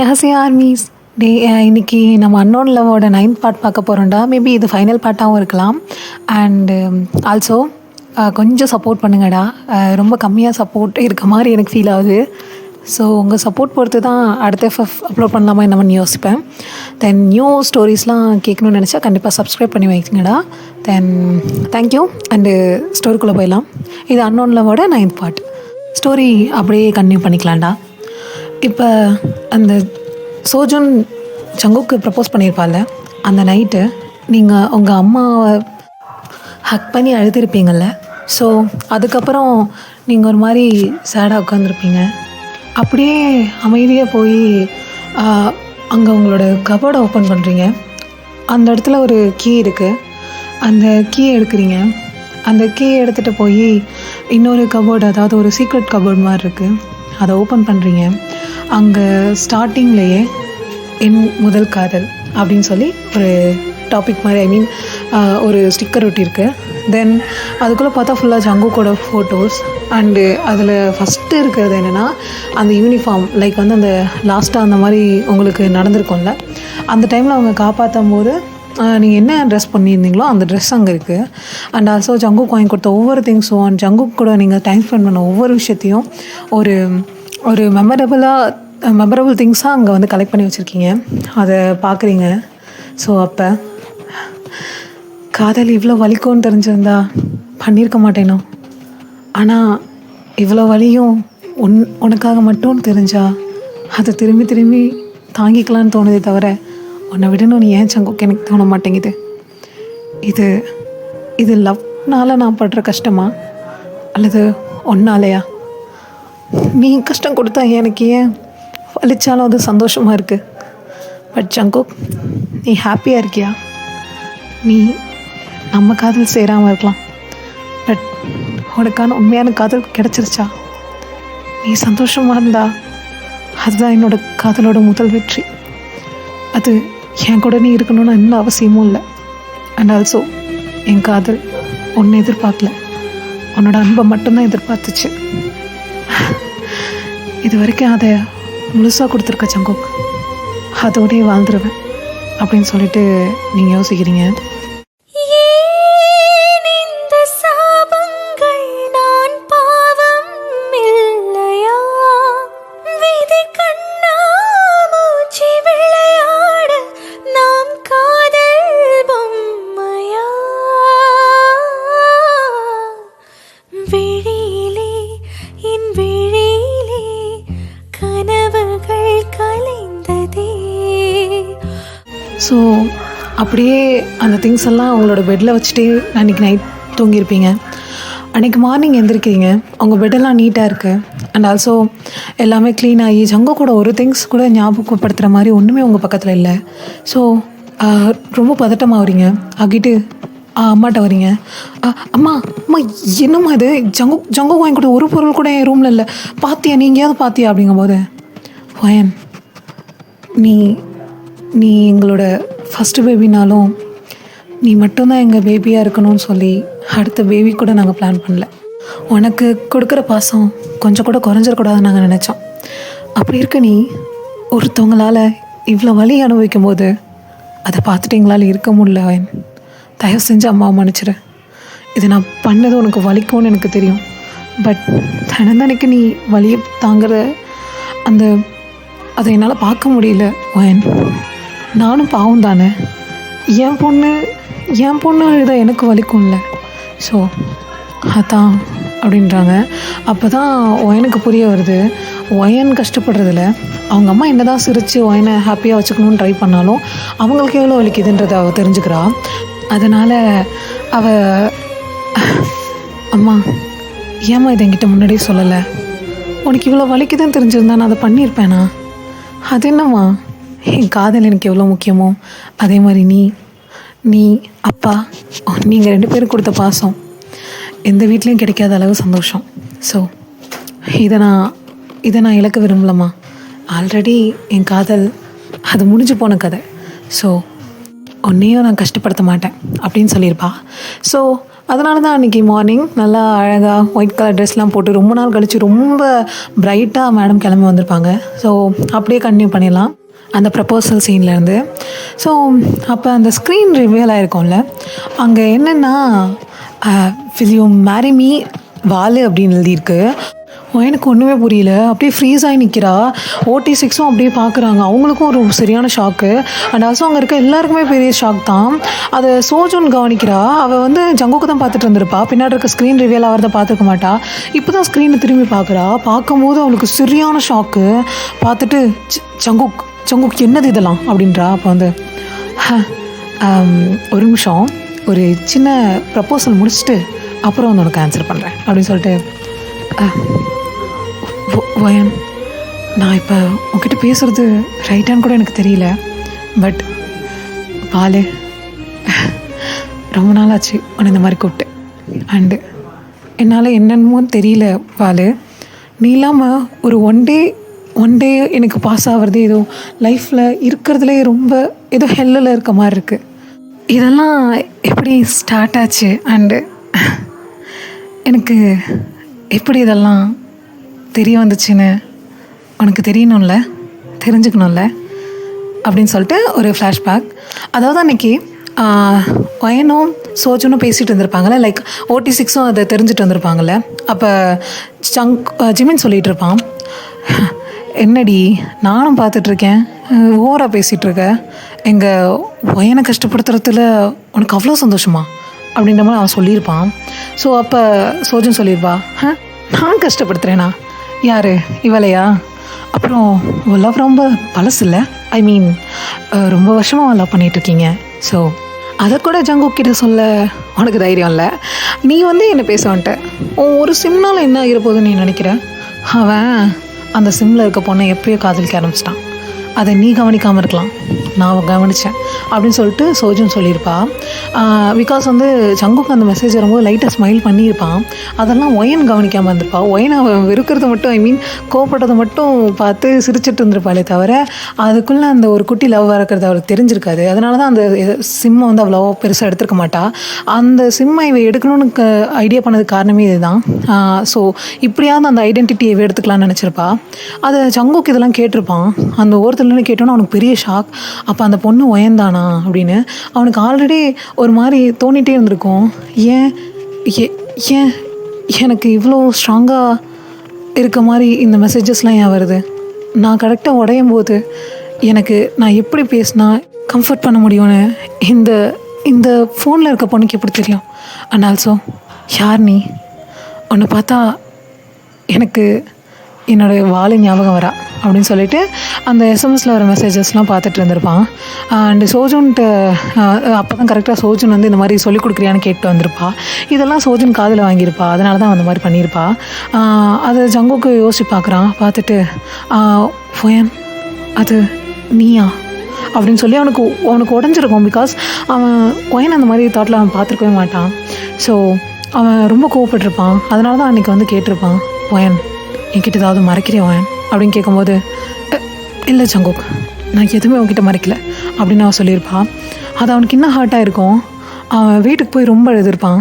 ரகசிய ஆர்மீஸ் டே இன்னைக்கு நம்ம அன்னோன் லவ்வோட 9th பார்ட் பார்க்க போகிறோம்டா. மேபி இது ஃபைனல் பார்ட்டாகவும் இருக்கலாம். அண்டு ஆல்சோ கொஞ்சம் சப்போர்ட் பண்ணுங்கடா. ரொம்ப கம்மியாக சப்போர்ட் இருக்க மாதிரி எனக்கு ஃபீல் ஆகுது. ஸோ உங்கள் சப்போர்ட் பொறுத்து தான் அடுத்த எஃப்எஃப் அப்லோட் பண்ணலாமா என்னமன்னு யோசிப்பேன். தென் நியூ ஸ்டோரிஸ்லாம் கேட்கணும்னு நினச்சா கண்டிப்பாக சப்ஸ்கிரைப் பண்ணி வைக்குங்கடா. தென் தேங்க்யூ. அண்டு ஸ்டோரிக்குள்ளே போயிடலாம். இது அன்னோன் லவ்வோட 9th பார்ட். ஸ்டோரி அப்படியே கன்டினியூ பண்ணிக்கலாம்டா. இப்போ அந்த சோஜுன் ஜங்குக்கு ப்ரப்போஸ் பண்ணியிருப்பாள்ல, அந்த நைட்டு நீங்கள் உங்கள் அம்மாவை ஹக் பண்ணி அழுதுருப்பீங்கள்ல. ஸோ அதுக்கப்புறம் நீங்கள் ஒரு மாதிரி சேடாக உட்காந்துருப்பீங்க. அப்படியே அமைதியாக போய் அங்கே உங்களோட கபோர்டை ஓப்பன் பண்ணுறீங்க. அந்த இடத்துல ஒரு கீ இருக்குது. அந்த கீயை எடுக்கிறீங்க. அந்த கீயை எடுத்துகிட்டு போய் இன்னொரு கபோர்டு, அதாவது ஒரு சீக்ரெட் கபோர்டு மாதிரி இருக்குது, அதை ஓப்பன் பண்ணுறீங்க. அங்கே ஸ்டார்டிங்லேயே என் முதல் காதல் அப்படின்னு சொல்லி ஒரு டாபிக் மாதிரி, ஐ மீன் ஒரு ஸ்டிக்கர் ஒட்டியிருக்கு. தென் அதுக்குள்ளே பார்த்தா ஃபுல்லாக ஜங்குக்கோட ஃபோட்டோஸ். அண்டு அதில் ஃபஸ்ட்டு இருக்கிறது என்னென்னா அந்த யூனிஃபார்ம், லைக் வந்து அந்த லாஸ்ட்டாக அந்த மாதிரி உங்களுக்கு நடந்திருக்கும்ல, அந்த டைமில் அவங்க காப்பாற்றும் போது நீங்கள் என்ன ட்ரெஸ் பண்ணியிருந்தீங்களோ அந்த ட்ரெஸ் அங்கே இருக்குது. அண்ட் ஆல்சோ ஜங்குக்கு வாங்கி கொடுத்த ஒவ்வொரு திங்ஸும் அண்ட் ஜங்குக்கு கூட நீங்கள் டைம் ஸ்பெண்ட் பண்ண ஒவ்வொரு விஷயத்தையும் ஒரு ஒரு மெமரபிள் திங்ஸாக அங்கே வந்து கலெக்ட் பண்ணி வச்சுருக்கீங்க. அதை பார்க்குறீங்க. ஸோ அப்போ காதல் இவ்வளோ வலிக்கும்னு தெரிஞ்சிருந்தா பண்ணியிருக்க மாட்டேனோ. ஆனால் இவ்வளோ வலியும் உனக்காக மட்டும் தெரிஞ்சா அதை திரும்பி திரும்பி தாங்கிக்கலான்னு தோணுதே தவிர உன்னை விடணும்னு ஏன் சங்குக்கு எனக்கு தோண மாட்டேங்குது. இது லவ்னால் நான் படுற கஷ்டமா அல்லது ஒன்னாலையா? நீ கஷ்டம் கொடுத்தா எனக்கு ஏன் வலிச்சாலும் அது சந்தோஷமாக இருக்குது. பட் ஜங்குக், நீ ஹாப்பியாக இருக்கியா? நீ நம்ம காதல் சேராமல் இருக்கலாம், பட் உனக்கான உண்மையான காதல் கிடச்சிருச்சா? நீ சந்தோஷமாக இருந்தா அதுதான் என்னோடய காதலோட முதல் வெற்றி. அது என் கூட நீ இருக்கணும்னு எந்த அவசியமும் இல்லை. அண்ட் ஆல்சோ என் காதல் ஒன்று எதிர்பார்க்கல, உன்னோட அன்பை மட்டும்தான் எதிர்பார்த்துச்சு. இது வரைக்கும் அதை முழுசாக கொடுத்துருக்க ஜங்குக், அதோடய வாழ்ந்துருவேன் அப்படின்னு சொல்லிட்டு நீங்கள் யோசிக்கிறீங்க. ஸோ அப்படியே அந்த திங்ஸ் எல்லாம் அவங்களோட பெட்டில் வச்சுட்டு அன்றைக்கி நைட் தூங்கியிருப்பீங்க. அன்றைக்கி மார்னிங் எழுந்திருக்கிறீங்க. உங்கள் பெட்டெல்லாம் நீட்டாக இருக்குது. அண்ட் ஆல்சோ எல்லாமே க்ளீன் ஆகி ஜங்கு கூட ஒரு திங்ஸ் கூட ஞாபகப்படுத்துகிற மாதிரி ஒன்றுமே உங்கள் பக்கத்தில் இல்லை. ஸோ ரொம்ப பதட்டமாகறீங்க. ஆகிட்டு அம்மாட்ட வரீங்க. அம்மா அம்மா என்னம்மா இது, ஜங்கு வாங்கி கூட ஒரு பொருள் கூட என் ரூமில் இல்லை, பார்த்தியா, நீ எங்கேயாவது பார்த்தியா அப்படிங்கும்போது, வயன் நீ எங்களோட ஃபஸ்ட்டு பேபினாலும் நீ மட்டும்தான் எங்கள் பேபியாக இருக்கணும்னு சொல்லி அடுத்த பேபி கூட நாங்கள் பிளான் பண்ணல. உனக்கு கொடுக்குற பாசம் கொஞ்சம் கூட குறைஞ்சிடக்கூடாதுன்னு நாங்கள் நினச்சோம். அப்படி இருக்க நீ ஒருத்தவங்களால் இவ்வளோ வலி அனுபவிக்கும் போது அதை பார்த்துட்டு எங்களால் இருக்க முடியல. அவன் தயவு செஞ்சு அம்மாவை மன்னிச்சிரு. இது நான் பண்ணது உனக்கு வலிக்கும்னு எனக்கு தெரியும். பட் தினந்தனைக்கு நீ வலியை தாங்குற அதை என்னால் பார்க்க முடியல. அவன் நானும் பாவம் தானே, என் பொண்ணு அழுதா எனக்கு வலிக்கும்ல. ஸோ அதான் அப்படின்றாங்க. அப்போ தான் ஒயனுக்கு புரிய வருது, ஒயன் கஷ்டப்படுறதில்ல, அவங்க அம்மா என்ன தான் சிரித்து ஒயனை ஹாப்பியாக வச்சுக்கணுன்னு ட்ரை பண்ணாலும் அவங்களுக்கு எவ்வளோ வலிக்குதுன்றதை அவள் தெரிஞ்சுக்கிறா. அதனால் அம்மா ஏம்மா இதை என்கிட்ட முன்னாடியே சொல்லலை? உனக்கு இவ்வளோ வலிக்குதுன்னு தெரிஞ்சிருந்தா நான் அதை பண்ணியிருப்பேனா? அது என்னம்மா, என் காதல் எனக்கு எவ்வளோ முக்கியமோ அதே மாதிரி நீ அப்பா நீங்கள் 2 பேரும் கொடுத்த பாசம் எந்த வீட்லேயும் கிடைக்காத அளவு சந்தோஷம். ஸோ இதை நான் இழக்க விரும்பலம்மா. ஆல்ரெடி என் காதல் அது முடிஞ்சு போன கதை. ஸோ உன்னையும் நான் கஷ்டப்படுத்த மாட்டேன் அப்படின்னு சொல்லியிருப்பா. ஸோ அதனால தான் அன்றைக்கி மார்னிங் நல்லா அழகாக ஒயிட் கலர் ட்ரெஸ்லாம் போட்டு ரொம்ப நாள் கழித்து ரொம்ப பிரைட்டாக மேடம் கிளம்பி வந்திருப்பாங்க. ஸோ அப்படியே கண்டினியூ பண்ணிடலாம் அந்த ப்ரப்போசல் சீன்லேருந்து. ஸோ அப்போ அந்த ஸ்க்ரீன் ரிவீல் ஆகிருக்கும்ல, அங்கே என்னென்னா வில் யூ மேரி மீ வாலு அப்படின்னு எழுதியிருக்கு. எனக்கு ஒன்றுமே புரியல. அப்படியே ஃப்ரீஸ் ஆகி நிற்கிறா. OT6ம் அப்படியே பார்க்குறாங்க. அவங்களுக்கும் ஒரு சரியான ஷாக்கு. அண்ட் ஆல்சோ அங்கே இருக்க எல்லாருக்குமே பெரிய ஷாக் தான். அதை சோஜுன் கவனிக்கிறா. அவள் வந்து ஜங்குக்கு தான் பார்த்துட்டு இருந்திருப்பா. பின்னாடி இருக்க ஸ்க்ரீன் ரிவீல் ஆகிறத பார்த்துருக்க மாட்டா. இப்போ தான் ஸ்க்ரீனை திரும்பி பார்க்குறா. பார்க்கும்போது அவளுக்கு சரியான ஷாக்கு. பார்த்துட்டு ஜங்குக் என்னது இதெல்லாம் அப்படின்றா. அப்போ வந்து ஒரு நிமிஷம், ஒரு சின்ன ப்ரப்போசல் முடிச்சுட்டு அப்புறம் வந்து உனக்கு ஆன்சர் பண்ணுறேன் அப்படின்னு சொல்லிட்டு, வயன், நான் இப்போ உங்ககிட்ட பேசுகிறது ரைட்டான்னு கூட எனக்கு தெரியல. பட் பாலு, ரொம்ப நாள் ஆச்சு உன்னை இந்த மாதிரி கூப்பிட்டு. அண்டு என்னால் என்னென்னமோ தெரியல பாலு. நீ இல்லாமல் ஒரு ஒன் டே எனக்கு பாஸ் ஆகிறது ஏதோ லைஃப்பில் இருக்கிறதுலே ரொம்ப ஏதோ ஹெல்லில் இருக்க மாதிரி இருக்குது. இதெல்லாம் எப்படி ஸ்டார்ட் ஆச்சு? அண்டு எனக்கு எப்படி இதெல்லாம் தெரிய வந்துச்சுன்னு உனக்கு தெரியணும்ல, தெரிஞ்சுக்கணும்ல அப்படின்னு சொல்லிட்டு ஒரு ஃப்ளாஷ்பேக். அதாவது அன்றைக்கி வயனும் சோஜனும் பேசிகிட்டு இருந்திருப்பாங்கள்ல, லைக் OT6ம் அதை தெரிஞ்சுட்டு வந்திருப்பாங்கள்ல. அப்போ ஜிமின் சொல்லிகிட்டு இருப்பான், என்னடி நானும் பார்த்துட்ருக்கேன், ஓவராக பேசிகிட்ருக்க, எங்கள் வயனை கஷ்டப்படுத்துறதுல உனக்கு அவ்வளோ சந்தோஷமா அப்படின்ற மாதிரி அவன் சொல்லியிருப்பான். ஸோ அப்போ சோஜன் சொல்லியிருப்பா, நான் கஷ்டப்படுத்துகிறேனா? யார் இவளையா? அப்புறம் லவ் ரொம்ப பழசு இல்லை, ஐ மீன் ரொம்ப வருஷமாக லவ் பண்ணிகிட்ருக்கீங்க. ஸோ அதை கூட ஜங்குக் கிட்ட சொல்ல உனக்கு தைரியம் இல்லை. நீ வந்து என்னை பேச வந்துட்ட. ஒரு சிம்னால் என்ன ஆகிருப்போகுதுன்னு நீ நினைக்கிற? அவன் அந்த சிம்மில் இருக்க பொண்ணை எப்பயோ காதலிக்க ஆரம்பிச்சிட்டான். அதை நீ கவனிக்காமல் இருக்கலாம், நான் கவனித்தேன் அப்படின்னு சொல்லிட்டு சோஜன் சொல்லியிருப்பா. பிகாஸ் வந்து ஜங்குக்கு அந்த மெசேஜ் வரும்போது லைட்டாக ஸ்மைல் பண்ணியிருப்பான். அதெல்லாம் ஒயன் கவனிக்காமல் இருந்திருப்பா. ஒயன் அவன் வெறுக்கிறத மட்டும், ஐ மீன் கோவப்பட்டதை மட்டும் பார்த்து சிரிச்சிட்டு இருந்திருப்பாளே தவிர அதுக்குள்ளே அந்த ஒரு குட்டி லவ் இருக்கிறது அவளுக்கு தெரிஞ்சிருக்காது. அதனால தான் அந்த சிம்மை வந்து அவ்வளோ பெருசாக எடுத்துருக்க மாட்டா. அந்த சிம்மை இவ எடுக்கணும்னு ஐடியா பண்ணதுக்கு காரணமே இதுதான். ஸோ இப்படியாவது அந்த ஐடென்டிட்டியை எடுத்துக்கலாம்னு நினச்சிருப்பா. அதை ஜங்குக்கு இதெல்லாம் கேட்டிருப்பான். அந்த ஒருத்தர்லேருந்து கேட்டோன்னா அவனுக்கு பெரிய ஷாக். அப்போ அந்த பொண்ணு ஒயந்தானா அப்படின்னு அவனுக்கு ஆல்ரெடி ஒரு மாதிரி தோணிகிட்டே இருந்திருக்கும். ஏன் எனக்கு இவ்வளோ ஸ்ட்ராங்காக இருக்க மாதிரி இந்த மெசேஜஸ்லாம் ஏன் வருது? நான் கரெக்டாக உடையும் போது எனக்கு நான் எப்படி பேசினா கம்ஃபர்ட் பண்ண முடியும்னு இந்த ஃபோனில் இருக்க பொண்ணுக்கு எப்படி தெரியும்? அண்ட் ஆல்சோ யார் நீ? உன்னை பார்த்தா எனக்கு என்னோடய வாலு ஞாபகம் வரா அப்படின்னு சொல்லிட்டு அந்த எஸ்எம்எஸில் வர மெசேஜஸ்லாம் பார்த்துட்டு இருந்திருப்பான். அண்டு சோஜன்ட்டு அப்போ தான் கரெக்டாக சோஜன் வந்து இந்த மாதிரி சொல்லிக் கொடுக்குறியான்னு கேட்டு வந்திருப்பா. இதெல்லாம் சோஜன் காதில் வாங்கியிருப்பா. அதனால தான் அந்த மாதிரி பண்ணியிருப்பா. அதை ஜங்குக்கு யோசிச்சு பார்க்குறான். பார்த்துட்டு ஃபோயன், அது நீயா அப்படின்னு சொல்லி அவனுக்கு உடஞ்சிருக்கும். பிகாஸ் அவன் ஒயன் அந்த மாதிரி தாட்டில் அவன் பார்த்துருக்கவே மாட்டான். ஸோ அவன் ரொம்ப கோவப்பட்டிருப்பான். அதனால தான் அன்றைக்கி வந்து கேட்டிருப்பான், ஒயன் என்கிட்ட ஏதாவது மறைக்கிறியா ஒயன் அப்படின்னு கேட்கும்போது, இல்லை ஜங்குக், நான் எதுவுமே உன்கிட்ட மறைக்கல அப்படின்னு அவன் சொல்லியிருப்பான். அது அவனுக்கு இன்னும் ஹார்ட்டாக இருக்கும். அவன் வீட்டுக்கு போய் ரொம்ப எழுதியிருப்பான்.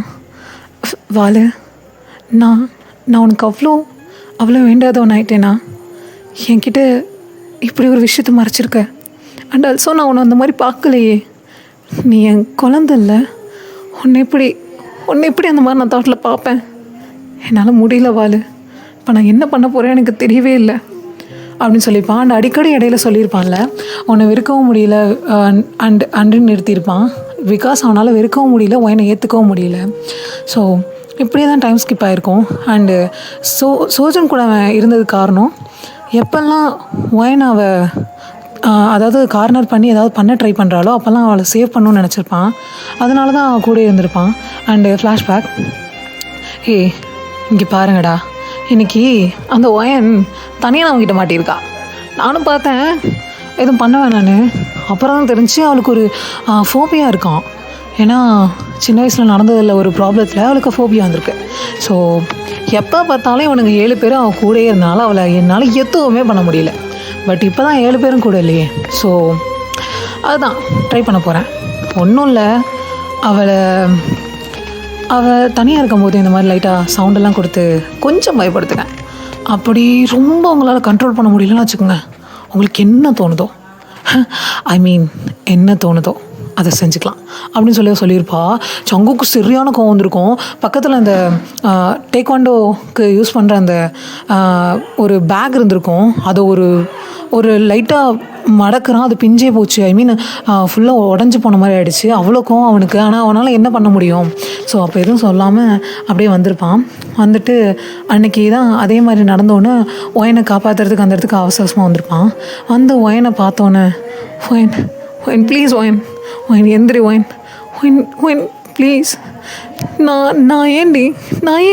வாலு, நான் உனக்கு அவ்வளோ வேண்டாதவன் ஆயிட்டேனா? என்கிட்ட இப்படி ஒரு விஷயத்த மறைச்சிருக்க. அண்ட் ஆல்சோ நான் உன்னை அந்த மாதிரி பார்க்கலையே. நீ என் குழந்தைல்ல, உன்னை எப்படி அந்த மாதிரி நான் தாட்டில் பார்ப்பேன்? என்னால் முடியல வாலு. இப்போ நான் என்ன பண்ண போகிறேன்னு எனக்கு தெரியவே இல்லை அப்படின்னு சொல்லியிருப்பான். அண்ட் அடிக்கடி இடையில சொல்லியிருப்பான்ல, உன்னை வெறுக்கவும் முடியல அண்டுன்னு நிறுத்தியிருப்பான். பிகாஸ் அவனால் வெறுக்கவும் முடியல, ஒயனை ஏற்றுக்கவும் முடியல. ஸோ இப்படியே தான் டைம் ஸ்கிப் ஆகிருக்கும். அண்டு சோஜன் கூட அவன் இருந்தது காரணம், எப்பெல்லாம் ஒயனை அதாவது கார்னர் பண்ணி ஏதாவது பண்ண ட்ரை பண்ணுறாளோ அப்போல்லாம் அவளை சேவ் பண்ணணும்னு நினச்சிருப்பான். அதனால தான் அவன் கூட இருந்திருப்பான். அண்டு ஃப்ளாஷ்பேக், இங்கே பாருங்கடா, இன்றைக்கி அந்த ஒயன் தனியாக அவங்ககிட்ட மாட்டியிருக்கா. நானும் பார்த்தேன், எதுவும் பண்ணுவேன் நான். அப்புறம் தான் தெரிஞ்சு அவளுக்கு ஒரு ஃபோபியா இருக்கான். ஏன்னா சின்ன வயசில் நடந்ததில்ல ஒரு ப்ராப்ளத்தில் அவளுக்கு ஃபோபியா வந்திருக்கு. ஸோ எப்போ பார்த்தாலும் இவனுங்க 7 பேரும் அவன் கூடயே இருந்தாலும் அவளை என்னால் எதுவுமே பண்ண முடியல. பட் இப்போ தான் 7 பேரும் கூட இல்லையே. ஸோ அதுதான் ட்ரை பண்ண போகிறேன். ஒன்றும் இல்லை, அவளை அவள் தனியாக இருக்கும்போது இந்த மாதிரி லைட்டாக சவுண்டெல்லாம் கொடுத்து கொஞ்சம் பயப்படுத்துங்க. அப்படி ரொம்ப உங்களால் கண்ட்ரோல் பண்ண முடியலன்னு வச்சுக்கோங்க, உங்களுக்கு என்ன தோணுதோ, ஐ மீன் என்ன தோணுதோ அதை செஞ்சுக்கலாம் அப்படின்னு சொல்லியிருப்பா. சங்குக்கு சரியான கோவம் வந்திருக்கும். பக்கத்தில் அந்த டேக்வாண்டோக்கு யூஸ் பண்ணுற அந்த ஒரு பேக் இருந்திருக்கும். அதை ஒரு லைட்டாக மடக்கிறான், அது பிஞ்சே போச்சு. ஐ மீன் ஃபுல்லாக உடஞ்சி போன மாதிரி ஆகிடுச்சு. அவ்வளோக்கும் அவனுக்கு. ஆனால் அவனால் என்ன பண்ண முடியும்? ஸோ அப்போ எதுவும் சொல்லாமல் அப்படியே வந்திருப்பான். வந்துட்டு அன்றைக்கி தான் அதே மாதிரி நடந்தோன்னே ஒயனை காப்பாற்றுறதுக்கு அந்த இடத்துக்கு அவசரமாக வந்திருப்பான். வந்து ஒயனை பார்த்தோன்னே, ஒயன் ஒயன் ப்ளீஸ் ஒயன் ஒயன் எந்திரி ஒயன் ஒயன் ஒயன் ப்ளீஸ், நான் ஏன்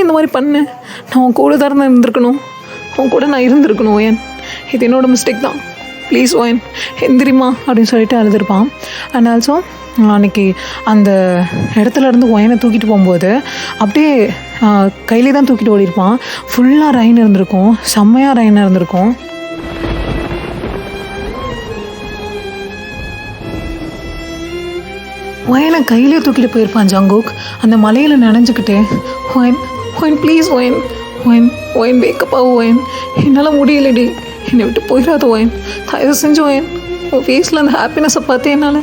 இந்த மாதிரி பண்ணேன்? நான் உன் கூட தான் இருந்திருக்கணும், உன் கூட நான் இருந்திருக்கணும் ஒயன், இது என்னோடய மிஸ்டேக் தான், ப்ளீஸ் ஒயன் எந்திரிமா அப்படின்னு சொல்லிட்டு அழுதுருப்பான். அண்ட் ஆல்சோ அன்றைக்கி அந்த இடத்துல இருந்து ஒயனை தூக்கிட்டு போகும்போது அப்படியே கையிலே தான் தூக்கிட்டு ஓடிருப்பான். ஃபுல்லாக ரெயின் இருந்திருக்கும், செம்மையாக ரெயின் இருந்திருக்கும். ஒயனை கையிலே தூக்கிட்டு போயிருப்பான் ஜங்குக். அந்த மலையில் நனைஞ்சிக்கிட்டே, ஒயன் ஒயன் ப்ளீஸ் ஒயன் ஒயன் ஒயன் வேக்கப்பா ஒயன், என்னால் முடியலடி, என்னை விட்டு போயிடாத ஒயன், தயவு செஞ்சு ஒயன், உன் ஃபேஸில் அந்த ஹாப்பினஸை பார்த்து என்னால்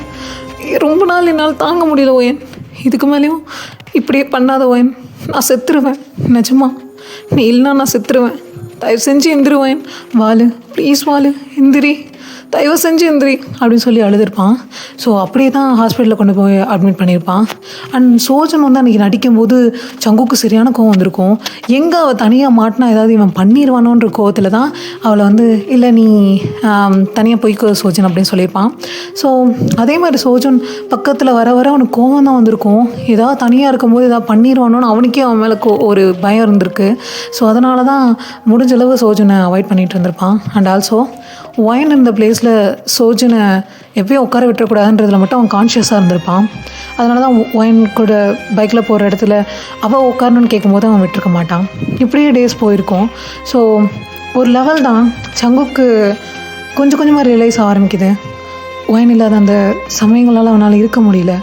ரொம்ப நாள் என்னால் தாங்க முடியல ஒயன், இதுக்கு மேலேயும் இப்படியே பண்ணாத ஒயன், நான் செத்துருவேன், நிஜமா நீ இல்லைனா நான் செத்துருவேன், தயவு செஞ்சு எந்திருவேன், வாலு ப்ளீஸ் வாலு எந்திரி, தயவு செஞ்சு எந்திரி அப்படின்னு சொல்லி அழுதுருப்பான். ஸோ அப்படியே தான் ஹாஸ்பிட்டலில் கொண்டு போய் அட்மிட் பண்ணியிருப்பான். அண்ட் சோஜன் வந்து அன்றைக்கி நடிக்கும்போது சங்குக்கு சரியான கோவம் வந்திருக்கும். எங்கே அவள் தனியாக மாட்டினா ஏதாவது இவன் பண்ணிடுவானோன்ற கோவத்தில் தான் அவளை வந்து இல்லை நீ தனியாக போய்க்கோ சோஜன் அப்படின்னு சொல்லியிருப்பான். ஸோ அதே மாதிரி சோஜன் பக்கத்தில் வர அவனுக்கு கோவம் தான் வந்திருக்கும். ஏதாவது தனியாக இருக்கும்போது ஏதாவது பண்ணிடுவானோன்னு அவனுக்கே அவன் மேலே ஒரு பயம் இருந்திருக்கு. ஸோ அதனால தான் முடிஞ்சளவு சோஜனை அவாய்ட் பண்ணிகிட்டு இருந்திருப்பான். அண்ட் ஆல்சோ ஒயன் இருந்த பிளேஸில் சோஜனை எப்பயும் உட்கார விட்டுறக்கூடாதுன்றதில் மட்டும் அவன் கான்ஷியஸாக இருந்திருப்பான். அதனால தான் ஒயன் கூட பைக்கில் போகிற இடத்துல அவள் உட்காரணுன்னு கேட்கும்போது அவன் விட்டுருக்க மாட்டான். இப்படியே டேஸ் போயிருக்கோம். ஸோ ஒரு லெவல் தான் சங்குக்கு கொஞ்சம் கொஞ்சமாக ரியலைஸ் ஆரம்பிக்குது. ஒயன் இல்லாத அந்த சமயங்களால் அவனால் இருக்க முடியல.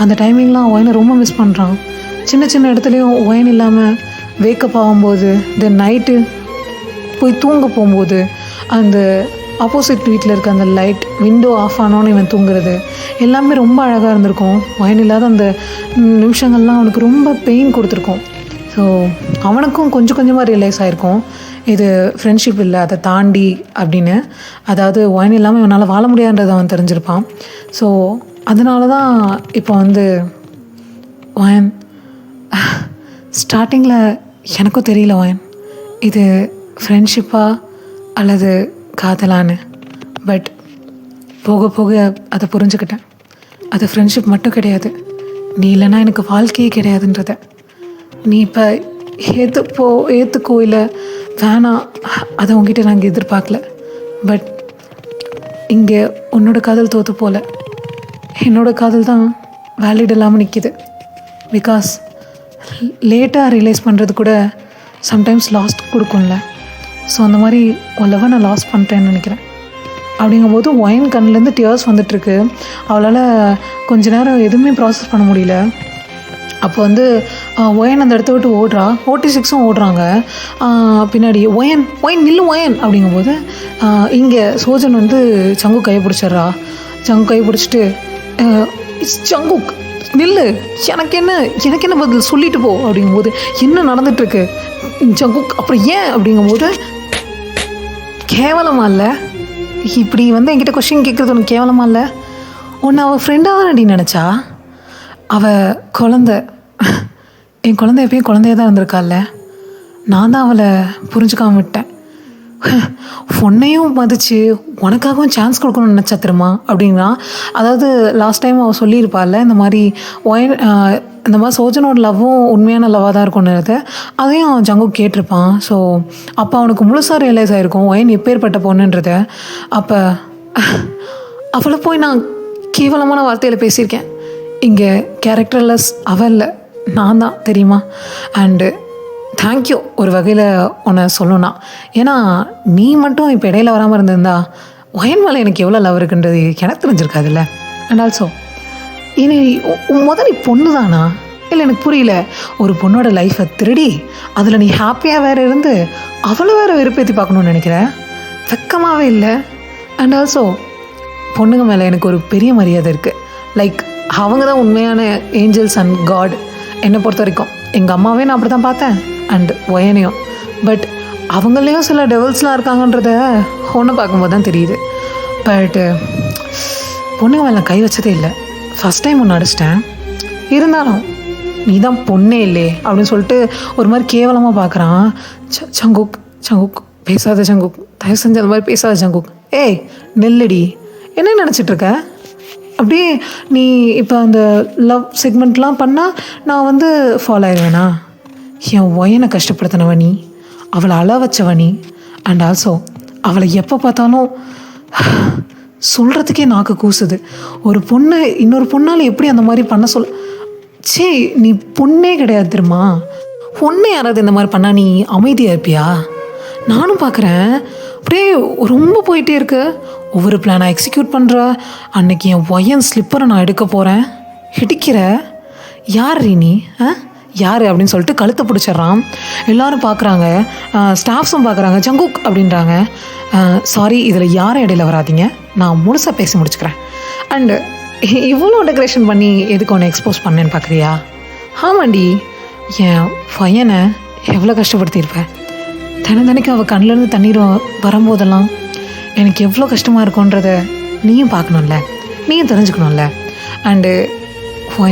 அந்த டைமிங்லாம் ஒயனை ரொம்ப மிஸ் பண்ணுறான். சின்ன சின்ன இடத்துலையும் ஒயன் இல்லாமல் வேக்கப் ஆகும்போது, தென் நைட்டு போய் தூங்க போகும்போது அந்த ஆப்போசிட் வீட்டில் இருக்க அந்த லைட் விண்டோ ஆஃப் ஆனோன்னு இவன் தூங்குறது எல்லாமே ரொம்ப அழகாக இருந்திருக்கும். ஒயன் இல்லாத அந்த நிமிஷங்கள்லாம் அவனுக்கு ரொம்ப பெயின் கொடுத்துருக்கோம். ஸோ அவனுக்கும் கொஞ்சம் கொஞ்சமாக ரியலைஸ் ஆகிருக்கும் இது ஃப்ரெண்ட்ஷிப் இல்லை, அதை தாண்டி அப்படின்னு. அதாவது ஒயன் இல்லாமல் இவனால் வாழ முடியாதுன்றதை அவன் தெரிஞ்சிருப்பான். ஸோ அதனால தான் இப்போ வந்து ஒயன் ஸ்டார்டிங்கில் எனக்கும் தெரியல ஒயன் இது ஃப்ரெண்ட்ஷிப்பா அல்லது காதலான்னு. பட் போக போக அதை புரிஞ்சுக்கிட்டேன். அது ஃப்ரெண்ட்ஷிப் மட்டும் கிடையாது, நீ இல்லைன்னா எனக்கு வாழ்க்கையே கிடையாதுன்றத. நீ இப்போ ஏற்றுக்கோ இல்லை வேணாம், அதை உங்ககிட்ட நாங்கள் எதிர்பார்க்கல. பட் இங்கே உன்னோட காதல் தோற்று போல, என்னோடய காதல் தான் வேலிட் இல்லாமல் நிற்கிது. பிகாஸ் லேட்டாக ரியலைஸ் பண்ணுறது கூட சம்டைம்ஸ் லாஸ்ட் கொடுக்கும்ல. ஸோ அந்த மாதிரி உன் லவ்வை நான் லாஸ் பண்ணிட்டேன்னு நினைக்கிறேன். அப்படிங்கும்போது ஒயன் கண்ணிலேருந்து டியர்ஸ் வந்துட்டுருக்கு. அவளால் கொஞ்ச நேரம் எதுவுமே ப்ராசஸ் பண்ண முடியல. அப்போ வந்து ஒயன் அந்த இடத்த விட்டு ஓடுறா. 46ம் ஓடுறாங்க பின்னாடி. ஒயன் நில்லு ஒயன் அப்படிங்கும்போது இங்கே சோஜன் வந்து சங்கு கையை பிடிச்சிட்றா. சங்கு கையை பிடிச்சிட்டு சங்குக் நில்லு, எனக்கு என்ன பதில் சொல்லிட்டு போ அப்படிங்கும்போது என்ன நடந்துட்டுருக்கு சங்குக், அப்புறம் ஏன் அப்படிங்கும்போது கேவலமாக இல்லை இப்படி வந்து என்கிட்ட கொஸ்டின் கேட்குறது உனக்கு கேவலமாக இல்லை? உன்னை அவள் ஃப்ரெண்டாக தானடி நினச்சா? அவள் என் குழந்தை எப்பயும் குழந்தைய தான் இருந்திருக்காள்ல, நான் தான் அவளை புரிஞ்சுக்காம விட்டேன். உன்னையும் மதிச்சு உனக்காகவும் சான்ஸ் கொடுக்கணும்னு நினச்சா திரும்ப அப்படின்னா. அதாவது லாஸ்ட் டைம் அவள் சொல்லியிருப்பாள்ல இந்த மாதிரி இந்த மாதிரி சோஜனோட லவ்வும் உண்மையான லவ்வாக தான் இருக்கும்ன்றது, அதையும் அவன் ஜங்கு கேட்டிருப்பான். ஸோ அப்போ அவனுக்கு முழுசாக ரியலைஸ் ஆகிருக்கும் ஒயன் எப்பேற்பட்ட பொண்ணுன்றத. அப்போ அவளை போய் நான் கேவலமான வார்த்தையில் பேசியிருக்கேன். இங்கே கேரக்டர்லெஸ் அவள் இல்லை, நான் தான் தெரியுமா. அண்டு தேங்க்யூ ஒரு வகையில் உன்னை சொல்லணும்னா. ஏன்னா நீ மட்டும் இப்போ இடையில வராமல் இருந்திருந்தா ஒயன் மேலே எனக்கு எவ்வளோ லவ் இருக்குன்றது எனக்கு தெரிஞ்சிருக்காதுல்ல. அண்ட் ஆல்சோ இனி முதல் நீ பொண்ணு தானா? இல்லை எனக்கு புரியல. ஒரு பொண்ணோட லைஃப்பை திருடி அதில் நீ ஹாப்பியாக வேறு இருந்து அவளை வேறு வெறுப்பேற்றி பார்க்கணுன்னு நினைக்கிற? வெக்கமாகவே இல்லை. அண்ட் ஆல்சோ பொண்ணுங்க மேலே எனக்கு ஒரு பெரிய மரியாதை இருக்குது. லைக் அவங்க தான் உண்மையான ஏஞ்சல்ஸ் அண்ட் காட் என்னை பொறுத்த வரைக்கும். எங்கள் அம்மாவே நான் அப்படி தான் பார்த்தேன் அண்ட் ஒயனையும். பட் அவங்களையும் சில டெவல்ஸ்லாம் இருக்காங்கன்றத ஒன்று பார்க்கும்போது தான் தெரியுது. பட் பொண்ணுங்க மேலே கை வச்சதே இல்லை. ஃபஸ்ட் டைம் ஒன்று அடிச்சிட்டேன். இருந்தாலும் நீ தான் பொண்ணே இல்லையே அப்படின்னு சொல்லிட்டு ஒரு மாதிரி கேவலமாக பார்க்குறான். சங்குக் சங்குக் பேசாத சங்குக், தயவு செஞ்சு அந்த மாதிரி பேசாத சங்குக். ஏய் நெல்லடி, என்ன நினச்சிட்ருக்க? அப்படியே நீ இப்போ அந்த லவ் செக்மெண்ட்லாம் பண்ணால் நான் வந்து ஃபாலோ ஆயிடுவேனா? என் ஒயனை கஷ்டப்படுத்தினவ நீ, அவளை அழ வச்சவ நீ. அண்ட் ஆல்சோ அவளை எப்போ பார்த்தாலும் சொல்கிறதுக்கே நாக்கு கூசுது. ஒரு பொண்ணு இன்னொரு பொண்ணால் எப்படி அந்த மாதிரி பண்ண சே நீ பொண்ணே கிடையாது தெரியுமா? பொண்ணே யாராவது இந்த மாதிரி பண்ணால் நீ அமைதியாக இருப்பியா? நானும் பார்க்குறேன் அப்படியே ரொம்ப போயிட்டே இருக்கு. ஒவ்வொரு பிளானை எக்ஸிக்யூட் பண்ணுற. அன்னைக்கு என் ஒயன் ஸ்லிப்பரை நான் எடுக்க போகிறேன், இடிக்கிற. யார் நீ? யார் அப்படின்னு சொல்லிட்டு கழுத்தை பிடிச்சிட்றான். எல்லோரும் பார்க்குறாங்க, ஸ்டாஃப்ஸும் பார்க்குறாங்க. ஜங்குக் அப்படின்றாங்க. சாரி, இதில் யாரும் இடையில வராதிங்க, நான் முழுசாக பேசி முடிச்சுக்கிறேன். அண்டு இவ்வளோ டெக்கரேஷன் பண்ணி எதுக்கு ஒன்று எக்ஸ்போஸ் பண்ணேன்னு பார்க்குறியா? ஆமாண்டி, என் பையனை எவ்வளோ கஷ்டப்படுத்தியிருப்பேன். தினக்கு அவள் கண்ணிலேருந்து தண்ணீர் வரும்போதெல்லாம் எனக்கு எவ்வளோ கஷ்டமாக இருக்குன்றத நீயும் பார்க்கணும்ல, நீயும் தெரிஞ்சுக்கணும்ல. அண்டு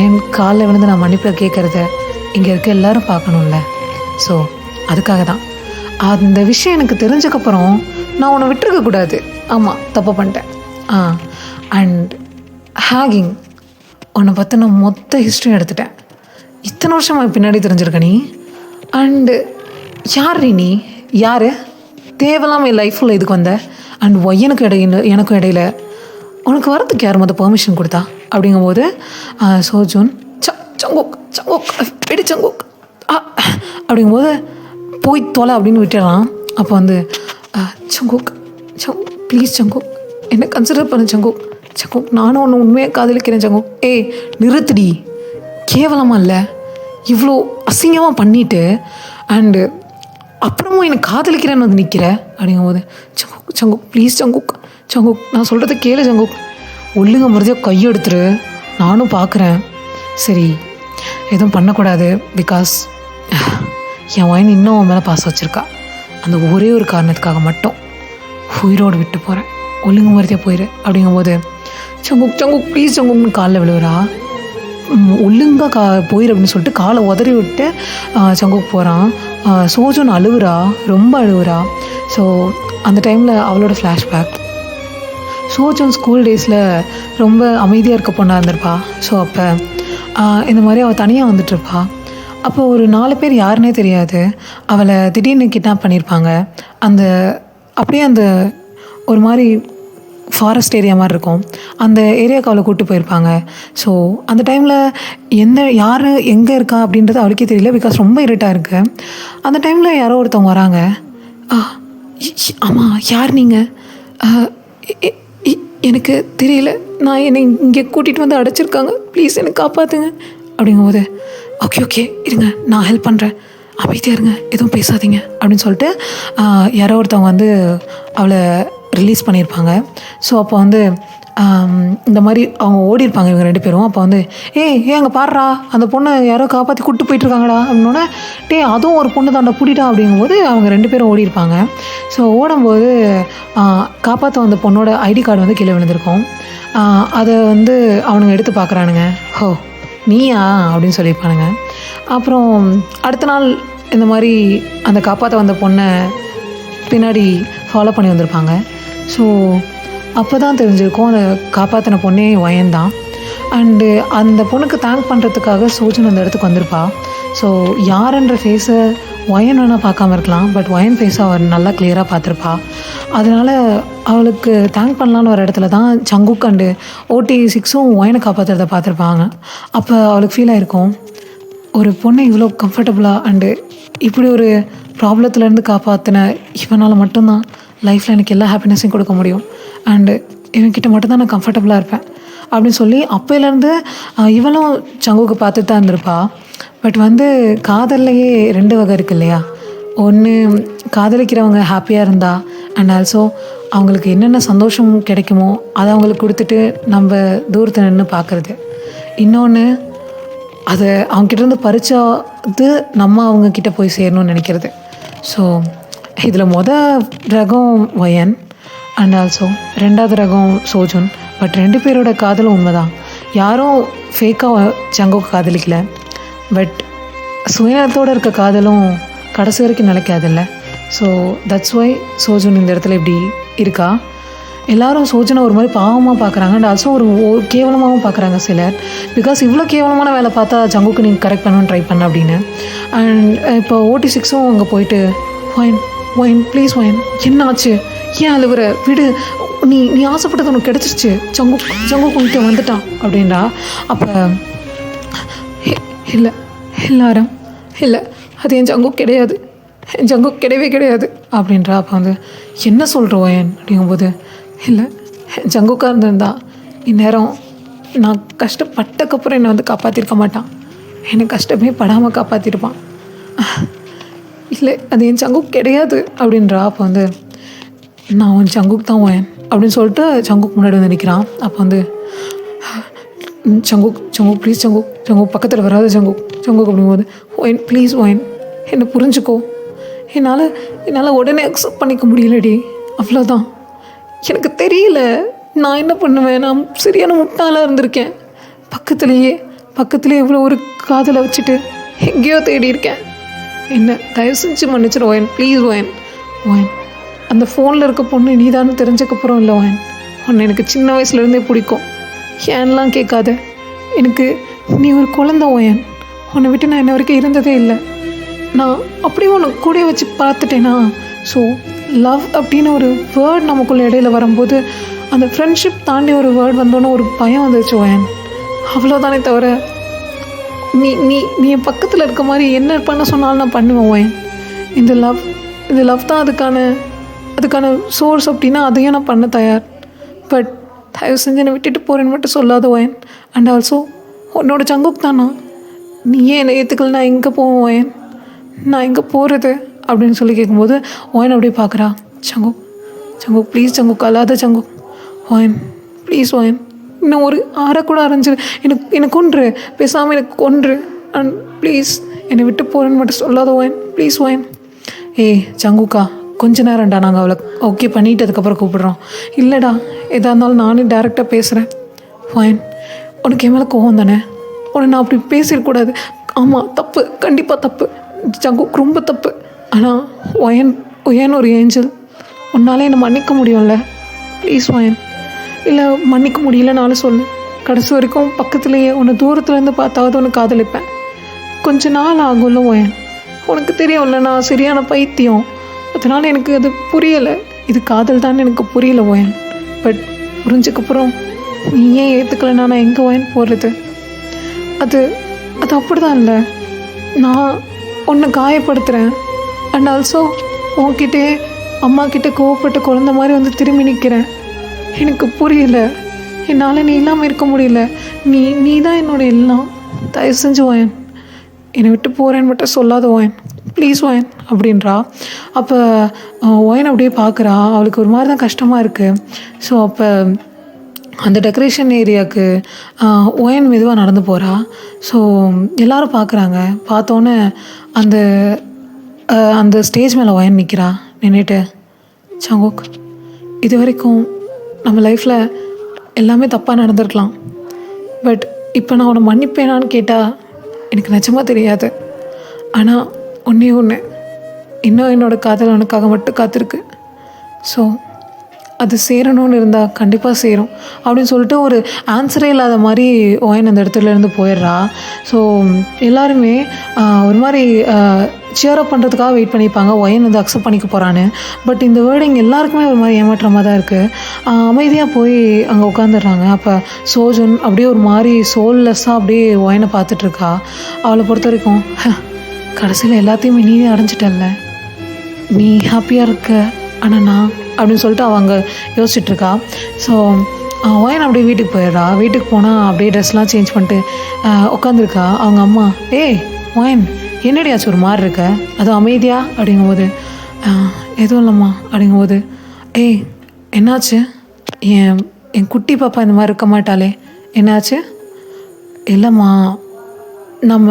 என் காலில் விழுந்து நான் மன்னிப்பை கேட்குறத இங்கே இருக்க எல்லோரும் பார்க்கணும்ல. ஸோ அதுக்காக தான் அந்த விஷயம் எனக்கு தெரிஞ்சக்கப்புறம் நான் உன்னை விட்டுருக்கக்கூடாது. ஆமாம், தப்பு பண்ணிட்டேன். அண்ட் ஹேகிங் உன்னை பற்றி நான் மொத்த ஹிஸ்ட்ரியும் எடுத்துட்டேன். இத்தனை வருஷமாக பின்னாடி தெரிஞ்சிருக்க நீ. அண்டு யார் நீ? யார்? தேவையில்லாமல் என் லைஃப்பில் இதுக்கு வந்த. அண்ட் ஒய்யனுக்கு எனக்கும் இடையில உனக்கு வரத்துக்கு யார் மொதல் பெர்மிஷன் கொடுத்தா? அப்படிங்கும்போது சோஜூன் சங்குக் சங்குக் வெடி சங்குக் அப்படிங்கும்போது போய் தொலை அப்படின்னு விட்டுடலாம். அப்போ வந்து சங்குக் சங்குக் ப்ளீஸ் சங்குக் என்னை கன்சிடர் பண்ண சங்குக். சங்குக் நானும் ஒன்று உண்மையாக காதலிக்கிறேன் சங்குக். ஏய் நிறுத்துடி, கேவலமாக இல்லை இவ்வளோ அசிங்கமாக பண்ணிவிட்டு அண்டு அப்புறமும் என்னை காதலிக்கிறேன்னு வந்து நிற்கிற அப்படிங்கும்போது சங்குக் சங்குக் ப்ளீஸ் சங்குக் சங்குக் நான் சொல்கிறத கேளு சங்குக். ஒழுங்க மறுதியாக கையெடுத்துரு, நானும் பார்க்குறேன். சரி எதுவும் பண்ணக்கூடாது, பிகாஸ் என் ஒயின் இன்னும் அவன் மேலே பாசம் வச்சுருக்கா. அந்த ஒரே ஒரு காரணத்துக்காக மட்டும் உயிரோடு விட்டு போகிறேன், ஒழுங்கு மறுதியாக போயிரு அப்படிங்கும்போது சங்குக் சங்குக் ப்ளீஸ் சங்குக்னு காலில் விழுவுறா. ஒழுங்காக போயிரு அப்படின்னு சொல்லிட்டு காலை உதறி விட்டு சங்குக் போகிறான். சோஜூன் அழுவுறா, ரொம்ப அழுவுறா. ஸோ அந்த டைமில் அவளோட ஃப்ளாஷ்பேக். சோஜூன் ஸ்கூல் டேஸில் ரொம்ப அமைதியாக இருக்க பொண்ணாக இருந்திருப்பா. ஸோ அப்போ இந்த மாதிரி அவள் தனியாக வந்துட்டுருப்பா. அப்போ ஒரு 4 பேர் யாருன்னே தெரியாது அவளை திடீர்னு கிட்னாப் பண்ணியிருப்பாங்க. அப்படியே அந்த ஒரு மாதிரி ஃபாரஸ்ட் ஏரியா மாதிரி இருக்கும், அந்த ஏரியாவுக்கு அவளை கூப்பிட்டு போயிருப்பாங்க. ஸோ அந்த டைமில் யார் எங்கே இருக்கா அப்படின்றது அவளுக்கே தெரியல, பிகாஸ் ரொம்ப இருட்டாக இருக்குது. அந்த டைமில் யாரோ ஒருத்தவங்க வராங்க. ஆமாம், யார் நீங்கள்? எனக்கு தெரியல, நான் என்னை இங்கே கூட்டிகிட்டு வந்து அடைச்சிருக்காங்க, ப்ளீஸ் என்னை காப்பாற்றுங்க அப்படிங்கும்போது ஓகே இருங்க நான் ஹெல்ப் பண்ணுறேன், அமைதியாக இருங்க, எதுவும் பேசாதீங்க அப்படின்னு சொல்லிட்டு யாரோ ஒருத்தவங்க வந்து அவளை ரிலீஸ் பண்ணியிருப்பாங்க. ஸோ அப்போ வந்து இந்த மாதிரி அவங்க ஓடி இருப்பாங்க இவங்க 2 பேரும். அப்போ வந்து அங்கே பாடுறா, அந்த பொண்ணை யாரோ காப்பாற்றி கூப்பிட்டு போயிட்டுருக்காங்கடா அப்படின்னோடனே அதுவும் ஒரு பொண்ணு தாண்டா பிடிட்டா அப்படிங்கும்போது அவங்க 2 பேரும் ஓடி இருப்பாங்க. ஸோ ஓடும்போது காப்பாற்ற வந்த பொண்ணோட ஐடி கார்டு வந்து கீழே விழுந்திருக்கும். அதை வந்து அவனுங்க எடுத்து பார்க்குறானுங்க. ஹோ நீயா அப்படின்னு சொல்லியிருப்பானுங்க. அப்புறம் அடுத்த நாள் இந்த மாதிரி அந்த காப்பாற்ற வந்த பொண்ணை பின்னாடி ஃபாலோ பண்ணி வந்திருப்பாங்க. ஸோ அப்போ தான் தெரிஞ்சிருக்கும் அதை காப்பாற்றின பொண்ணே ஒயன் தான். அண்டு அந்த பொண்ணுக்கு தேங்க் பண்ணுறதுக்காக சோஜன் அந்த இடத்துக்கு வந்திருப்பா. ஸோ யாருன்ற ஃபேஸை ஒயன் வேணால் பார்க்காம இருக்கலாம், பட் ஒயன் ஃபேஸை அவர் நல்லா கிளியராக பார்த்துருப்பா. அதனால் அவளுக்கு தேங்க் பண்ணலான்னு ஒரு இடத்துல தான் சங்குக் அண்டு OT6ம் ஒயனை காப்பாற்றுறத பார்த்துருப்பாங்க. அப்போ அவளுக்கு ஃபீல் ஆகிருக்கும், ஒரு பொண்ணை இவ்வளோ கம்ஃபர்டபுளாக அண்டு இப்படி ஒரு ப்ராப்ளத்துலேருந்து காப்பாற்றின இவனால் மட்டும்தான் லைஃப்பில் எனக்கு எல்லா ஹாப்பினஸையும் கொடுக்க முடியும். அண்டு இவன்கிட்ட மட்டும்தான் நான் கம்ஃபர்டபுளாக இருப்பேன் அப்படின்னு சொல்லி அப்போலேருந்து இவளும் சங்குக்கு பார்த்துட்டு தான் இருந்திருப்பா. பட் வந்து காதல்லையே 2 வகை இருக்கு இல்லையா? ஒன்று காதலிக்கிறவங்க ஹாப்பியாக இருந்தா அண்ட் ஆல்சோ அவங்களுக்கு என்னென்ன சந்தோஷம் கிடைக்குமோ அதை அவங்களுக்கு கொடுத்துட்டு நம்ம தூரத்தில் நின்று பார்க்குறது. இன்னொன்று அதை அவங்ககிட்டேருந்து பறிச்சாது நம்ம அவங்கக்கிட்ட போய் சேரணும்னு நினைக்கிறது. ஸோ இதில் ரகம் ஒயன் அண்ட் ஆல்சோ 2வது ரகம் சோஜுன். பட் 2 பேரோட காதலும் உண்மைதான். யாரும் ஃபேக்காக ஜங்குக்கு காதலிக்கல. பட் சுயநலத்தோடு இருக்க காதலும் கடைசி வரைக்கும் நிலைக்காதில்ல. ஸோ தட்ஸ் ஒய் சோஜுன் இந்த இடத்துல இப்படி இருக்கா. எல்லோரும் சோஜனை ஒரு மாதிரி பாவமாக பார்க்குறாங்க அண்ட் ஆல்சோ ஒரு கேவலமாகவும் பார்க்குறாங்க சிலர். பிகாஸ் இவ்வளோ கேவலமான வேலை பார்த்தா ஜங்குக்கு நீங்கள் கரெக்ட் பண்ணணும்னு ட்ரை பண்ண அப்படின்னு. அண்ட் இப்போ OT6ம் அங்கே போயிட்டு ஒயின் ப்ளீஸ் ஒயின் என்ன ஆச்சு, ஏன் அழுவுற, விடு, நீ ஆசைப்பட்டது உனக்கு கிடச்சிருச்சு, ஜங்குக்கு உன்கிட்ட வந்துட்டான் அப்படின்றா. அப்போ இல்லை எல்லாரும் இல்லை, அது என் ஜங்கு கிடையாது, என் ஜங்கு கிடையவே கிடையாது அப்படின்றா. அப்போ வந்து என்ன சொல்கிறோம் ஏன் அப்படிங்கும்போது, இல்லை என் ஜங்குக்காக இருந்திருந்தா இந்நேரம் நான் கஷ்டப்பட்டக்கப்புறம் என்னை வந்து காப்பாற்றிருக்க மாட்டான், என்னை கஷ்டமே படாமல் காப்பாற்றிருப்பான். இல்லை அது என் ஜங்கு கிடையாது அப்படின்றா. அப்போ வந்து நான் உன் ஜங்குக்கு தான் ஒயன் அப்படின்னு சொல்லிட்டு ஜங்குக்கு முன்னாடி வந்து நிற்கிறான். அப்போ வந்து ஜங்கு ப்ளீஸ் ஜங்கு பக்கத்தில் வராது ஜங்கு அப்படிங்கும்போது, ஒயன் ப்ளீஸ் ஒயன் என்னை புரிஞ்சுக்கோ, என்னால் உடனே அக்செப்ட் பண்ணிக்க முடியலடி, அவ்வளோதான். எனக்கு தெரியல நான் என்ன பண்ணுவேன், நான் சரியான முட்டாளாக இருந்திருக்கேன். பக்கத்துலேயே இவ்வளோ ஒரு காதலை வச்சுட்டு எங்கேயோ தேடி இருக்கேன், என்ன தயவு செஞ்சு மன்னிச்சிடும் ஒயன் ப்ளீஸ் ஒயன். அந்த ஃபோனில் இருக்க பொண்ணு நீ தான் தெரிஞ்சக்கப்புறம் இல்லை ஒயன், உன்னை எனக்கு சின்ன வயசுலேருந்தே பிடிக்கும், ஏன்லாம் கேட்காத, எனக்கு நீ ஒரு குழந்தை ஒயன், உன்னை விட்டு நான் இன்ன வரைக்கும் இருந்ததே இல்லை, நான் அப்படியே உனக்கு கூட வச்சு பார்த்துட்டேனா. ஸோ லவ் அப்படின்னு ஒரு வேர்ட் நமக்குள்ள இடையில வரும்போது அந்த ஃப்ரெண்ட்ஷிப் தாண்டி ஒரு வேர்ட் வந்தோன்னே ஒரு பயம் வந்துச்சு ஒயன், அவ்வளோதானே தவிர நீ என் பக்கத்தில் இருக்க மாதிரி என்ன பண்ண சொன்னாலும் நான் பண்ணுவேன் ஒயன். இந்த லவ் தான் அதுக்கான சோர்ஸ் அப்படின்னா அதையும் நான் பண்ண தயார். பட் தயவு செஞ்சு என்னை விட்டுட்டு போகிறேன்னு மட்டும் சொல்லாத ஒயன். அண்ட் ஆல்சோ உன்னோட ஜங்குக்கு தானா, நீ ஏன் என்னை ஏற்றுக்கல, நான் எங்கே போவேன் ஒயன், நான் எங்கே போகிறது அப்படின்னு சொல்லி கேட்கும்போது ஒயன் அப்படியே பார்க்குறா. ஜங்கு please Jangu கலாத Jangu, wine please wine, இன்னும் ஒரு கூட அரைஞ்சிரு, எனக்கு கொன்று, பேசாமல் எனக்கு கொன்று, அண்ட் ப்ளீஸ் என்னை விட்டு போகிறேன்னு மட்டும் சொல்லாத ஒயன் ப்ளீஸ் ஒயன். ஜங்குக்கா கொஞ்ச நேரம்டா, நாங்கள் அவளை ஓகே பண்ணிவிட்டு அதுக்கப்புறம் கூப்பிடுறோம். இல்லைடா எதாக இருந்தாலும் நானே டேரெக்டாக பேசுகிறேன். ஒயன் உனக்கு என் மேலே கோவம் தானே, உன்னை நான் அப்படி பேசிடக்கூடாது, ஆமாம் தப்பு, கண்டிப்பாக தப்பு ஜங்குக்கு, ரொம்ப தப்பு. ஆனால் ஒயன் ஒரு ஏஞ்சல், உன்னாலே என்னை மன்னிக்க முடியும்ல ப்ளீஸ் ஒயன். இல்லை மன்னிக்க முடியலனாலும் சொல்லு, கடைசி வரைக்கும் பக்கத்துலேயே உன்னை தூரத்துலேருந்து பார்த்தாவது உனக்கு காதலிப்பேன். கொஞ்ச நாள் ஆகும்ல ஒயன், உனக்கு தெரியும்ல நான் சரியான பைத்தியம், அதனால் எனக்கு அது புரியலை, இது காதல் தான் எனக்கு புரியல ஒயன். பட் புரிஞ்சக்கப்புறம் நீ ஏன் ஏற்றுக்கலைன்னா நான் எங்கே ஒயன் போடுறது, அது அப்படி தான் இல்லை, நான் உன்னை காயப்படுத்துகிறேன் அண்ட் ஆல்சோ உன்கிட்டே அம்மா கிட்டே கோவப்பட்ட குழந்த மாதிரி வந்து திரும்பி நிற்கிறேன். எனக்கு புரியல, என்னால் நீ இல்லாமல் இருக்க முடியல, நீ தான் என்னோட எல்லாம், தயவு செஞ்சு ஒயன் என்னை விட்டு போகிறேன்னு மட்டும் சொல்லாத ஒயன் ப்ளீஸ் ஒயன் அப்படின்றா. அப்போ ஒயன் அப்படியே பார்க்குறா, அவளுக்கு ஒரு மாதிரி தான் கஷ்டமாக இருக்குது. ஸோ அப்போ அந்த டெக்கரேஷன் ஏரியாவுக்கு ஒயன் மெதுவாக நடந்து போகிறா. ஸோ எல்லோரும் பார்க்குறாங்க. பார்த்தோன்னே அந்த ஸ்டேஜ் மேலே ஒயன் நிற்கிறா. நின்றுட்டு, ஜங்குக் இது வரைக்கும் நம்ம லைஃப்பில் எல்லாமே தப்பாக நடந்திருக்கலாம், பட் இப்போ நான் உன்னை மன்னிப்பேனான்னு கேட்டால் எனக்கு நிஜமாக தெரியாது. ஆனால் ஒன்றே ஒன்று, இன்னும் என்னோடய காதல் உனக்காக மட்டும் காத்திருக்கு. ஸோ அது சேரணும்னு இருந்தால் கண்டிப்பாக சேரும் அப்படின்னு சொல்லிட்டு ஒரு ஆன்சரே இல்லாத மாதிரி ஒயன் அந்த இடத்துலேருந்து போயிடுறா. ஸோ எல்லாருமே ஒரு மாதிரி சியரப் பண்ணுறதுக்காக வெயிட் பண்ணியிருப்பாங்க, ஒயன் வந்து அக்செப்ட் பண்ணிக்க போகிறான்னு. பட் இந்த வேர்டிங் எல்லாருக்குமே ஒரு மாதிரி ஏமாற்றமாக தான் இருக்குது. அமைதியாக போய் அங்கே உட்காந்துடுறாங்க. அப்போ சோஜன் அப்படியே ஒரு மாதிரி சோல்லெஸ்ஸாக அப்படியே ஒயனை பார்த்துட்ருக்கா. அவளை பொறுத்த வரைக்கும் கடைசியில் எல்லாத்தையுமே நீ அடைஞ்சிட்டல்ல, நீ ஹாப்பியாக இருக்க, ஆனால் நான் அப்படின்னு சொல்லிட்டு அவங்க யோசிச்சுட்ருக்கா. ஸோ ஒயன் அப்படியே வீட்டுக்கு போயிடுறா. வீட்டுக்கு போனால் அப்படியே ட்ரெஸ்லாம் சேஞ்ச் பண்ணிட்டு உட்காந்துருக்கா. அவங்க அம்மா ஒயன் என்னடியாச்சும் ஒரு மாதிரி இருக்க, அதுவும் அமைதியா அப்படிங்கும்போது எதுவும் இல்லைம்மா அப்படிங்கும்போது, ஏய் என்னாச்சு, என் குட்டி பாப்பா இந்த மாதிரி இருக்க மாட்டாளே, என்னாச்சு? இல்லைம்மா, நம்ம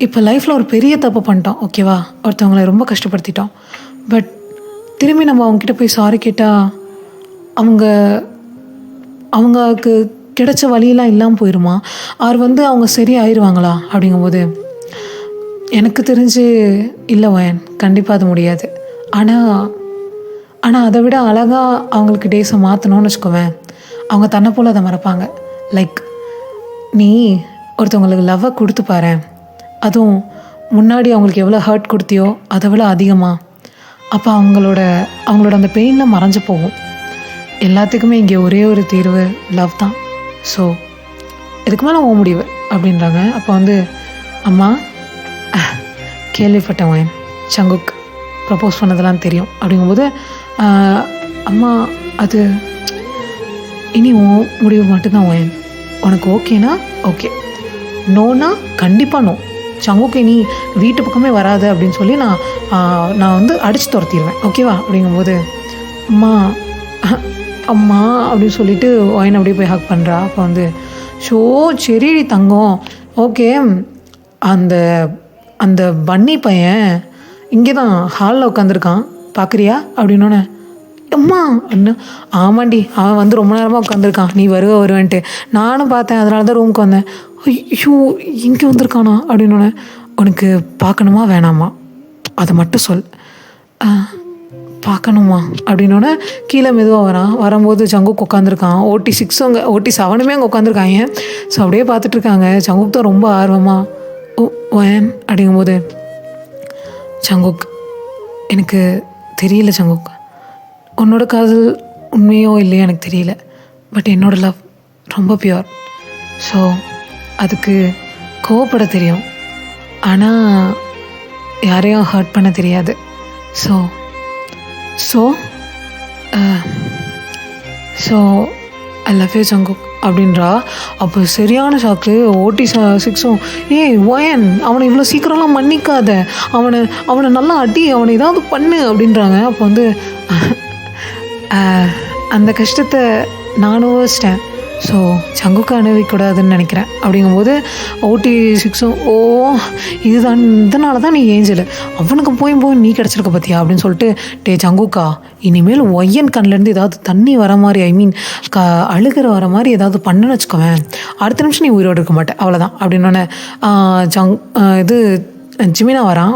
இப்போ லைஃப்பில் ஒரு பெரிய தப்பு பண்ணிட்டோம், ஓகேவா? ஒருத்தவங்களை ரொம்ப கஷ்டப்படுத்திட்டோம். பட் திரும்பி நம்ம அவங்கக்கிட்ட போய் சாரி கேட்டால் அவங்களுக்கு கிடைச்ச வழியெல்லாம் இல்லாமல் போயிடுமா? அவர் அவங்க சரி ஆயிடுவாங்களா அப்படிங்கும்போது, எனக்கு தெரிஞ்சு இல்லை வயன், கண்டிப்பாக அது முடியாது. ஆனால் அதை விட அழகாக அவங்களுக்கு டேஸை மாற்றணும்னு வச்சுக்கோவேன், அவங்க தன்னை போல் அதை மறப்பாங்க. லைக் நீ ஒருத்தவங்களுக்கு லவ்வை கொடுத்து பாரு, அதுவும் முன்னாடி அவங்களுக்கு எவ்வளோ ஹர்ட் கொடுத்தியோ அதை விட அதிகமாக, அப்போ அவங்களோட அந்த பெயினில் மறைஞ்சு போகும். எல்லாத்துக்குமே இங்கே ஒரே ஒரு தீர்வு லவ் தான். ஸோ இதுக்கு மேலே போக முடிவு அப்படின்றாங்க. அப்போ அம்மா கேள்விப்பட்டேன் வயன், சங்குக் ப்ரப்போஸ் பண்ணதெல்லாம் தெரியும் அப்படிங்கும்போது, அம்மா அது இனி முடிவு மட்டும்தான் வயன், உனக்கு ஓகேனா ஓகே, நோனா கண்டிப்பாக நோ, சங்குக்கு நீ வீட்டு பக்கமே வராது அப்படின்னு சொல்லி நான் அடித்து துரத்திடுவேன், ஓகேவா? அப்படிங்கும்போது அம்மா அம்மா அப்படின்னு சொல்லிட்டு ஒயன் அப்படியே போய் ஹக் பண்ணுறா. அப்போ ஷோ சரிடி தங்கம், ஓகே, அந்த பன்னி பையன் இங்கே தான் ஹாலில் உட்காந்துருக்கான் பார்க்குறியா அப்படின்னோடனே, அம்மா அண்ணா ஆமாண்டி, அவன் ரொம்ப நேரமாக உட்காந்துருக்கான், நீ வருவேன்ட்டு நானும் பார்த்தேன், அதனால தான் ரூமுக்கு வந்தேன். ஐயோ இங்கே வந்திருக்கானா அப்படின்னோடனே, உனக்கு பார்க்கணுமா வேணாமா அதை மட்டும் சொல். பார்க்கணுமா அப்படின்னோடனே கீழே மெதுவாக வரும்போது சங்குக் உட்காந்துருக்கான், OT6 அங்கே OT7 அங்கே உட்காந்துருக்காங்க. ஸோ அப்படியே பார்த்துட்ருக்காங்க. சங்குக் தான் ரொம்ப ஆர்வமாக வயன் அப்படிங்கும்போது, சங்குக் எனக்கு தெரியல சங்குக், உன்னோட காதல் உண்மையோ இல்லையோ எனக்கு தெரியல, பட் என்னோடய லவ் ரொம்ப பியூர். ஸோ அதுக்கு கோவப்பட தெரியும், ஆனால் யாரையும் ஹர்ட் பண்ண தெரியாது. ஸோ ஐ லவ் யூ சங்குக் அப்படின்றா. அப்போ சரியான ஷாக்கு. OT6 ஒயன் அவனை இவ்வளோ சீக்கிரம்லாம் மன்னிக்காத, அவனை நல்லா அடி, அவனை ஏதாவது பண்ணு அப்படின்றாங்க. அப்போ அந்த கஷ்டத்தை நான் அனுபவிச்சிட்டேன், ஸோ சங்குக்கு அனுபவிக்கூடாதுன்னு நினைக்கிறேன் அப்படிங்கும்போது, OT6 இதனால தான் நீ ஏஞ்சல், அவனுக்கு போய் நீ கிடச்சிருக்க பார்த்தியா அப்படின்னு சொல்லிட்டு, டே சங்குக்கா, இனிமேல் ஒய்யன் கண்ணிலேருந்து ஏதாவது தண்ணி வர மாதிரி, ஐ மீன் அழுகிற வர மாதிரி ஏதாவது பண்ணுன்னு வச்சுக்கோவேன், அடுத்த நிமிஷம் நீ உயிரோடு இருக்க மாட்டேன், அவ்வளோதான் அப்படின்னோடனே ஜிமினா வரான்.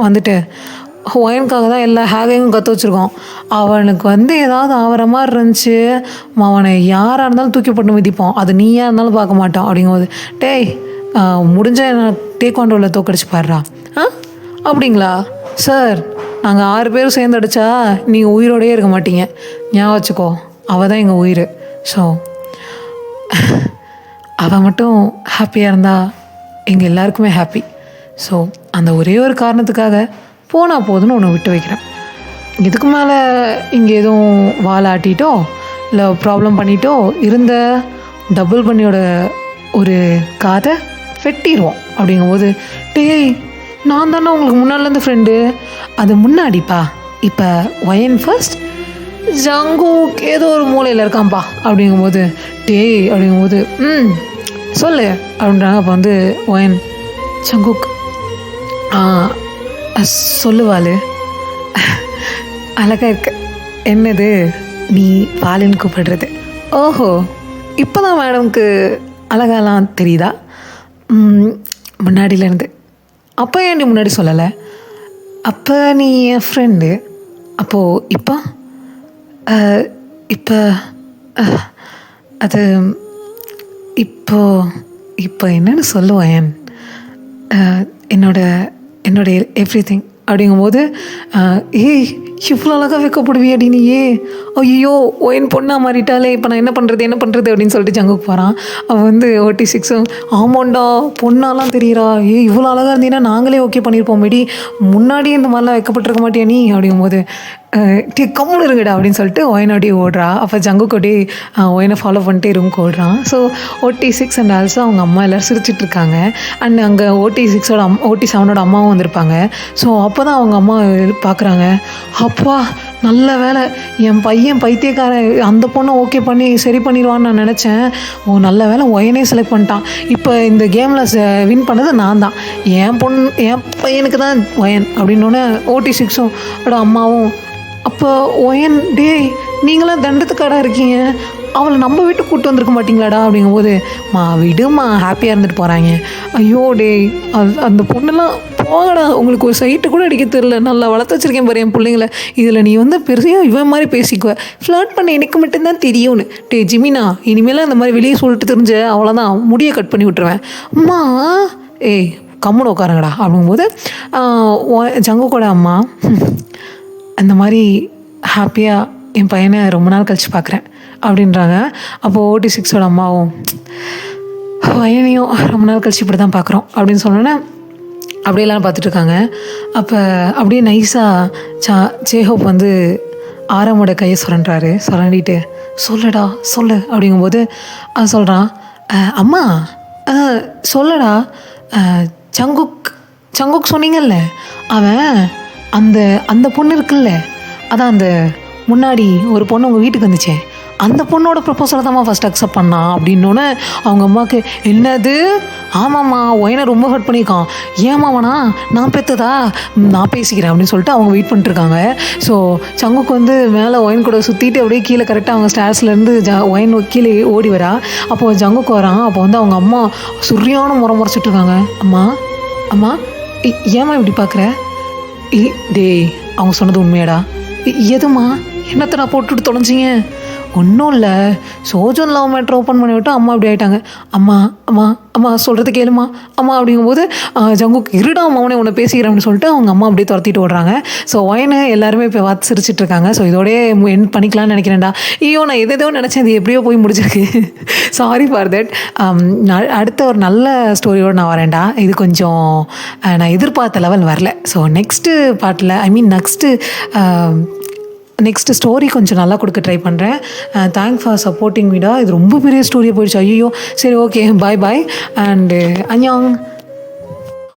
ஒயனுக்காக தான் எல்லா ஹேகையும் கற்று வச்சுருக்கோம், அவனுக்கு ஏதாவது ஆகிற மாதிரி இருந்துச்சு, அவனை யாராக இருந்தாலும் தூக்கி போட்டு மிதிப்போம், அது நீயாக இருந்தாலும் பார்க்க மாட்டோம் அப்படிங்கும்போது, டேய் முடிஞ்ச டேக்வாண்டோவில் தோக்கடிச்சு பாடுறா. அப்படிங்களா சார், நாங்கள் 6 பேரும் சேர்ந்து அடித்தா நீங்கள் உயிரோடையே இருக்க மாட்டீங்க, ஞாபகம் வச்சுக்கோ, அவள் தான் எங்கள் உயிர். ஸோ அவள் மட்டும் ஹாப்பியாக இருந்தால் எங்கள் எல்லாருக்குமே ஹாப்பி. ஸோ அந்த ஒரே ஒரு காரணத்துக்காக போனால் போதுன்னு ஒன்று விட்டு வைக்கிறேன். இதுக்கு மேலே இங்கே எதுவும் வாலாட்டிட்டோ இல்லை ப்ராப்ளம் பண்ணிட்டோ இருந்த டபுள் பண்ணியோட ஒரு காதை வெட்டிடுவோம் அப்படிங்கும்போது, டேய் நான் தானே உங்களுக்கு முன்னாடிலேருந்து ஃப்ரெண்டு, அது முன்னாடிப்பா, இப்போ ஒயன் ஃபர்ஸ்ட், ஜங்குக் ஏதோ ஒரு மூலையில் இருக்கான்ப்பா அப்படிங்கும்போது, டேய் அப்படிங்கும்போது சொல்லு அப்படின்றாங்க. அப்போ ஒயன், ஜங்குக் சொல்லுவாள், அழகாக இருக்க, என்னது நீ பாலின்னு கூப்பிடுறது, ஓஹோ இப்போ தான் மேடம்க்கு அழகாலாம் தெரியுதா, முன்னாடியிலேருந்து, அப்போ ஏன் நீ முன்னாடி சொல்லலை, அப்போ நீ என் ஃப்ரெண்டு, அப்போது இப்போ அது இப்போ என்னன்னு சொல்லுவேன், என்னோட எவ்ரி திங் அப்படிங்கும்போது, ஏய் இவ்வளோ அழகாக வைக்கப்படுவியாடி நீயே, ஐயோ ஒயின் பொண்ணா மாறிட்டாலே இப்போ நான் என்ன பண்ணுறது அப்படின்னு சொல்லிட்டு ஜங்குக்கு போகிறான். அவன் வந்து OT6 ஆமாண்டா பொண்ணாலாம் தெரியுறா, இவ்வளோ அழகாக இருந்தீங்கன்னா நாங்களே ஓகே பண்ணியிருப்போம் மேடி, முன்னாடியே இந்த மாதிரிலாம் வைக்கப்பட்டிருக்க மாட்டியா நீ அப்படிங்கும்போது கம்முன்னு இருங்கடா அப்படின்னு சொல்லிட்டு ஒயனோடய ஓடுறா. அப்போ ஜங்குக்கோடி ஒயனை ஃபாலோ பண்ணிட்டு ரூம்க்கு ஓடுறான். ஸோ OT6 அண்ட் ஆல்சோ அவங்க அம்மா எல்லோரும் சிரிச்சிட்டு இருக்காங்க. அண்ட் அங்கே OT7 அம்மாவும் வந்திருப்பாங்க. ஸோ அப்போ தான் அவங்க அம்மா பார்க்குறாங்க, அப்பா நல்ல வேலை என் பையன் பைத்தியக்காரன் அந்த பொண்ணை ஓகே பண்ணி சரி பண்ணிடுவான்னு நான் நினச்சேன், நல்ல வேலை ஒயனே செலக்ட் பண்ணிட்டான், இப்போ இந்த கேமில் வின் பண்ணது நான் தான், என் பையனுக்கு தான் ஒயன் அப்படின்னோடனே OT6 அம்மாவும், அப்போ ஒயன் டேய் நீங்களாம் தண்டத்துக்காடாக இருக்கீங்க, அவளை நம்ம வீட்டுக்கு கூப்பிட்டு வந்திருக்க மாட்டிங்களாடா அப்படிங்கும்போது, விடுமா ஹாப்பியாக இருந்துட்டு போகிறாங்க. ஐயோ டேய் அந்த பொண்ணெல்லாம் போகடா, உங்களுக்கு ஒரு சைட்டு கூட அடிக்க தெரில, நல்லா வளர்த்து வச்சுருக்கேன் பாரு என் பிள்ளைங்கள, இதில் நீ வந்து பெருசாக இவன் மாதிரி பேசிக்குவ, ஃப்ளர்ட் பண்ண எனக்கு மட்டும்தான் தெரியும்னு. ஜிமினா இனிமேல் அந்த மாதிரி வெளியே சொல்லிட்டு தெரிஞ்ச அவ்வளோதான் முடியை கட் பண்ணி விட்டுருவேன். அம்மா கம்முன்னு உட்காருங்கடா அப்படிங்கும்போது ஜங்குக்கோட அம்மா அந்த மாதிரி ஹாப்பியாக என் பையனை ரொம்ப நாள் கழித்து பார்க்குறேன் அப்படின்றாங்க. அப்போது OT6 அம்மாவும் பையனையும் ரொம்ப நாள் கழிச்சு இப்படி தான் பார்க்குறோம் அப்படின்னு சொன்னோன்னே அப்படியே எல்லோரும் பார்த்துட்ருக்காங்க. அப்போ அப்படியே நைஸாக சேஹோப் வந்து ஆரமோட கையை சுரண்டிட்டு சொல்லடா சொல்லு அப்படிங்கும்போது சொல்கிறான், அம்மா சொல்லடா, சங்குக் சொன்னீங்கல்ல, அவன் அந்த பொண்ணு இருக்குல்ல, அதான் அந்த முன்னாடி ஒரு பொண்ணு உங்கள் வீட்டுக்கு வந்துச்சே, அந்த பொண்ணோட ப்ரப்போசலை தான் ஃபஸ்ட் அக்செப்ட் பண்ணான் அப்படின்னோடனே அவங்க அம்மாவுக்கு என்னது, ஆமாம்மா ஒயனை ரொம்ப ஹர்ட் பண்ணியிருக்கான், ஏமாவனா நான் பெற்றதா, நான் பேசிக்கிறேன் அப்படின்னு சொல்லிட்டு அவங்க வெயிட் பண்ணிட்டுருக்காங்க. ஸோ சங்குக்கு வந்து மேலே ஒயின் கூட சுற்றிட்டு அப்படியே கீழே கரெக்டாக அவங்க ஸ்டார்ஸ்லேருந்து ஒயின் கீழே ஓடி வரா. அப்போது ஜங்குக்கு வரான். அப்போ வந்து அவங்க அம்மா சுரியான முறைச்சிட்ருக்காங்க, அம்மா ஏம்மா இப்படி பார்க்குற, டேய் அவங்க சொன்னது உண்மையாடா, எதுமா என்னத்தை நான் போட்டுட்டு தொலைஞ்சிங்க, ஒன்றும் இல்லை சோஜன் லவ் மேட்ரு ஓப்பன் பண்ணி விட்டு அம்மா இப்படி ஆகிட்டாங்க, அம்மா சொல்கிறது கேளுமா அம்மா அப்படிங்கும்போது ஜங்குக்கு இருடா அவனே உன்னை பேசிக்கிறேன் அப்படின்னு சொல்லிட்டு அவங்க அம்மா அப்படியே துரத்திட்டு ஓடுறாங்க. ஸோ ஒயனை எல்லாருமே இப்போ பார்த்து சிரிச்சிட்ருக்காங்க. ஸோ இதோடய என் பண்ணிக்கலாம்னு நினைக்கிறேன்டா. நான் எதோ நினச்சேன், இது எப்படியோ போய் முடிச்சிருக்கு, சாரி ஃபார் தட். அடுத்த ஒரு நல்ல ஸ்டோரியோடு நான் வரேன்டா. இது கொஞ்சம் நான் எதிர்பார்த்த லெவல் வரல. ஸோ நெக்ஸ்ட்டு பார்ட்டில் நெக்ஸ்ட் ஸ்டோரி கொஞ்சம் நல்லா கொடுக்க ட்ரை பண்ணுறேன். தேங்க் ஃபார் சப்போர்ட்டிங் மீடா. இது ரொம்ப பெரிய ஸ்டோரியாக போயிடுச்சு. ஐயோ சரி ஓகே பாய் அண்டு அன்யாங்.